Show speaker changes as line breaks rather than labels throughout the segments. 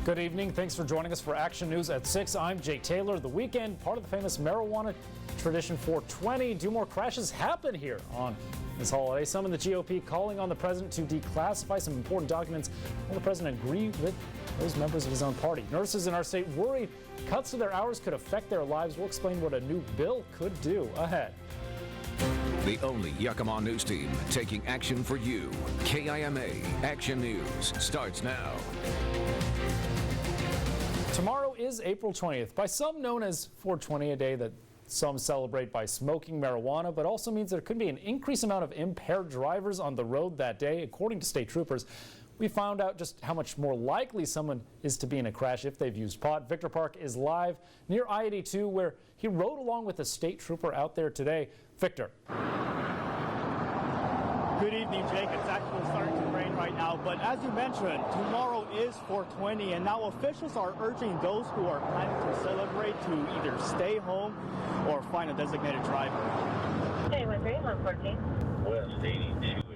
Good evening. Thanks for joining us for Action News at 6. I'm Jake Taylor. The weekend, part of the famous marijuana tradition 420. Do more crashes happen here on this holiday? Some in the GOP calling on the president to declassify some important documents. Will the president agree with those members of his own party? Nurses in our state worried cuts to their hours could affect their lives. We'll explain what a new bill could do ahead.
The only Yakima news team taking action for you. KIMA Action News starts now.
Tomorrow is April 20th, by some known as 420, a day that some celebrate by smoking marijuana, but also means there could be an increased amount of impaired drivers on the road that day. According to state troopers, we found out just how much more likely someone is to be in a crash if they've used pot. Victor Park is live near I-82, where he rode along with a state trooper out there today. Victor.
Good evening, Jake. It's actually starting to rain right now, but as you mentioned, tomorrow is 420, and now officials are urging those who are planning to celebrate to either stay home or find a designated driver.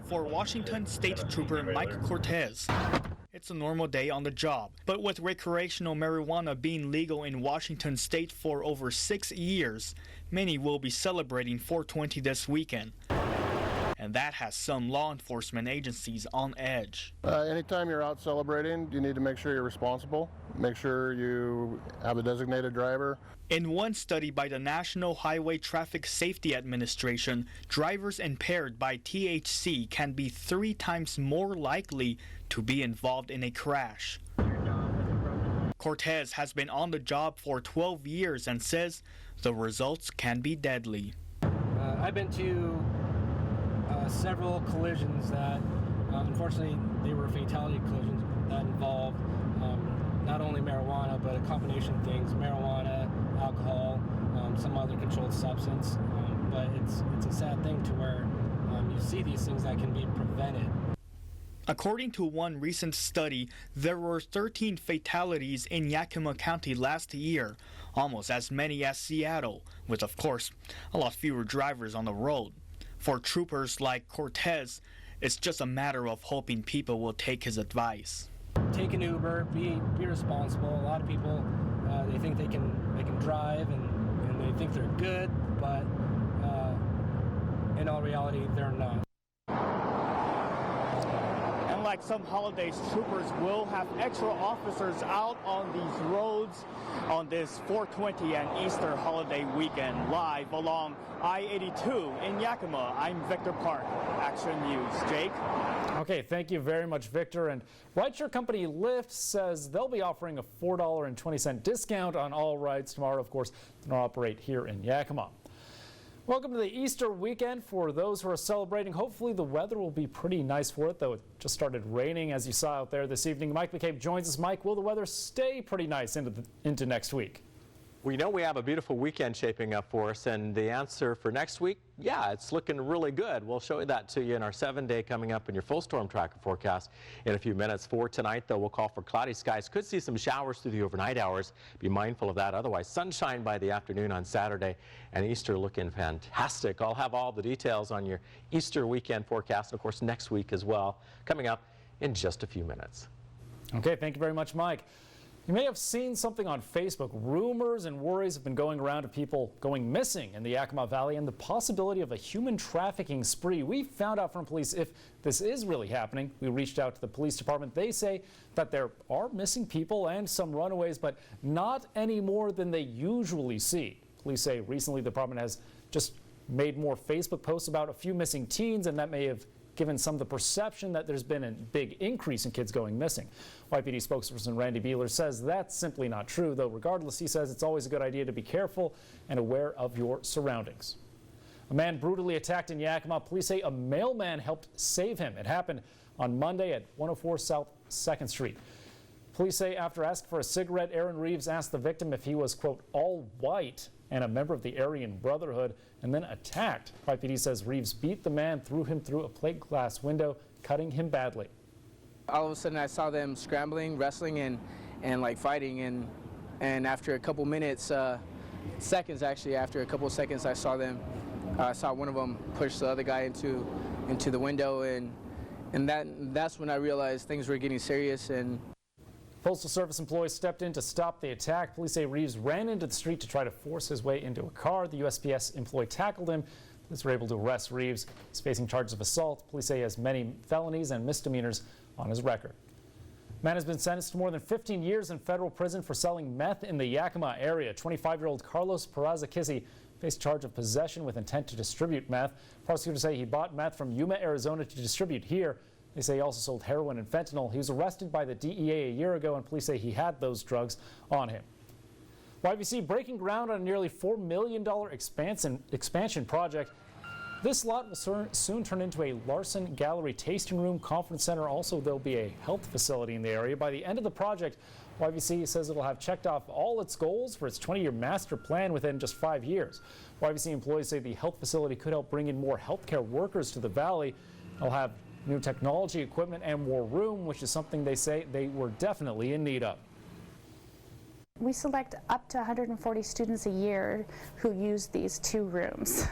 For Washington State Trooper Mike Cortez, it's a normal day on the job, but with recreational marijuana being legal in Washington State for over 6 years, many will be celebrating 420 this weekend. And that has some law enforcement agencies on edge.
Anytime you're out celebrating, you need to make sure you're responsible. Make sure you have a designated driver.
In one study by the National Highway Traffic Safety Administration, drivers impaired by THC can be 3 times more likely to be involved in a crash. Cortez has been on the job for 12 years and says the results can be deadly.
I've been to several collisions that, unfortunately, they were fatality collisions that involved not only marijuana, but a combination of things, marijuana, alcohol, some other controlled substance. But it's a sad thing to where you see these things that can be prevented.
According to one recent study, there were 13 fatalities in Yakima County last year, almost as many as Seattle, with, of course, a lot fewer drivers on the road. For troopers like Cortez, it's just a matter of hoping people will take his advice.
Take an Uber, be responsible. A lot of people, they think they can drive and they think they're good, but in all reality, they're not.
And like some holidays, troopers will have extra officers out on these roads on this 420 and Easter holiday weekend. Live along I-82 in Yakima, I'm Victor Park, Action News. Jake?
Okay, thank you very much, Victor. And rideshare company Lyft says they'll be offering a $4.20 discount on all rides tomorrow. Of course, they'll operate here in Yakima. Welcome to the Easter weekend for those who are celebrating. Hopefully the weather will be pretty nice for it, though it just started raining as you saw out there this evening. Mike McCabe joins us. Mike, will the weather stay pretty nice into next week?
We know we have a beautiful weekend shaping up for us, and the answer for next week, yeah, it's looking really good. We'll show you that to you in our 7-day coming up in your full storm tracker forecast in a few minutes. For tonight, though, we'll call for cloudy skies. Could see some showers through the overnight hours. Be mindful of that. Otherwise, sunshine by the afternoon on Saturday, and Easter looking fantastic. I'll have all the details on your Easter weekend forecast, and of course, next week as well, coming up in just a few minutes.
Okay, thank you very much, Mike. You may have seen something on Facebook. Rumors and worries have been going around of people going missing in the Yakima Valley and the possibility of a human trafficking spree. We found out from police if this is really happening. We reached out to the police department. They say that there are missing people and some runaways, but not any more than they usually see. Police say recently the department has just made more Facebook posts about a few missing teens, and that may have given some of the perception that there's been a big increase in kids going missing. YPD spokesperson Randy Beeler says that's simply not true, though regardless, he says it's always a good idea to be careful and aware of your surroundings. A man brutally attacked in Yakima. Police say a mailman helped save him. It happened on Monday at 104 South 2nd Street. Police say after asking for a cigarette, Aaron Reeves asked the victim if he was, quote, all white and a member of the Aryan Brotherhood, and then attacked. YPD says Reeves beat the man, threw him through a plate glass window, cutting him badly.
All of a sudden I saw them scrambling, wrestling, and like fighting, and after a couple minutes, seconds actually, after a couple of seconds I saw one of them push the other guy into the window, and that's when I realized things were getting serious. And
Postal Service employees stepped in to stop the attack. Police say Reeves ran into the street to try to force his way into a car. The USPS employee tackled him. Police were able to arrest Reeves. He's facing charges of assault. Police say he has many felonies and misdemeanors on his record. Man has been sentenced to more than 15 years in federal prison for selling meth in the Yakima area. 25-year-old Carlos Peraza-Kissy faced charge of possession with intent to distribute meth. Prosecutors say he bought meth from Yuma, Arizona to distribute here. They say he also sold heroin and fentanyl. He was arrested by the DEA a year ago, and police say he had those drugs on him. YVC breaking ground on a nearly $4 million expansion project. This lot will soon turn into a Larson Gallery tasting room, conference center. Also, there'll be a health facility in the area. By the end of the project, YVC says it'll have checked off all its goals for its 20-year master plan within just 5 years. YVC employees say the health facility could help bring in more healthcare workers to the valley. They'll have new technology, equipment, and more room, which is something they say they were definitely in need of.
We select up to 140 students a year who use these 2 rooms.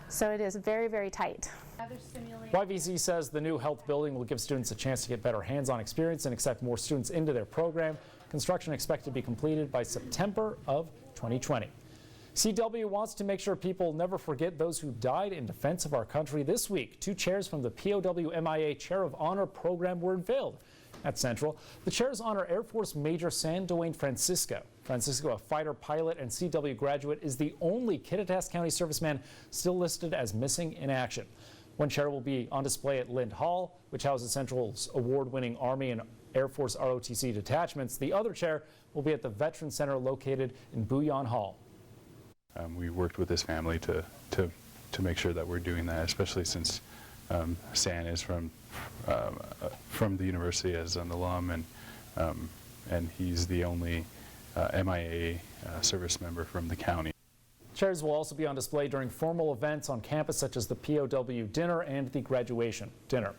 So it is very, very tight.
YVC says the new health building will give students a chance to get better hands-on experience and accept more students into their program. Construction expected to be completed by September of 2020. CW wants to make sure people never forget those who died in defense of our country. This week, 2 chairs from the POW MIA Chair of Honor program were unveiled at Central. The chairs honor Air Force Major Sandoane Francisco. Francisco, a fighter pilot and CW graduate, is the only Kittitas County serviceman still listed as missing in action. One chair will be on display at Lind Hall, which houses Central's award-winning Army and Air Force ROTC detachments. The other chair will be at the Veteran Center located in Bouillon Hall.
We worked with this family to make sure that we're doing that, especially since San is from the university as an alum, and he's the only MIA service member from the county.
Chairs will also be on display during formal events on campus, such as the POW dinner and the graduation dinner.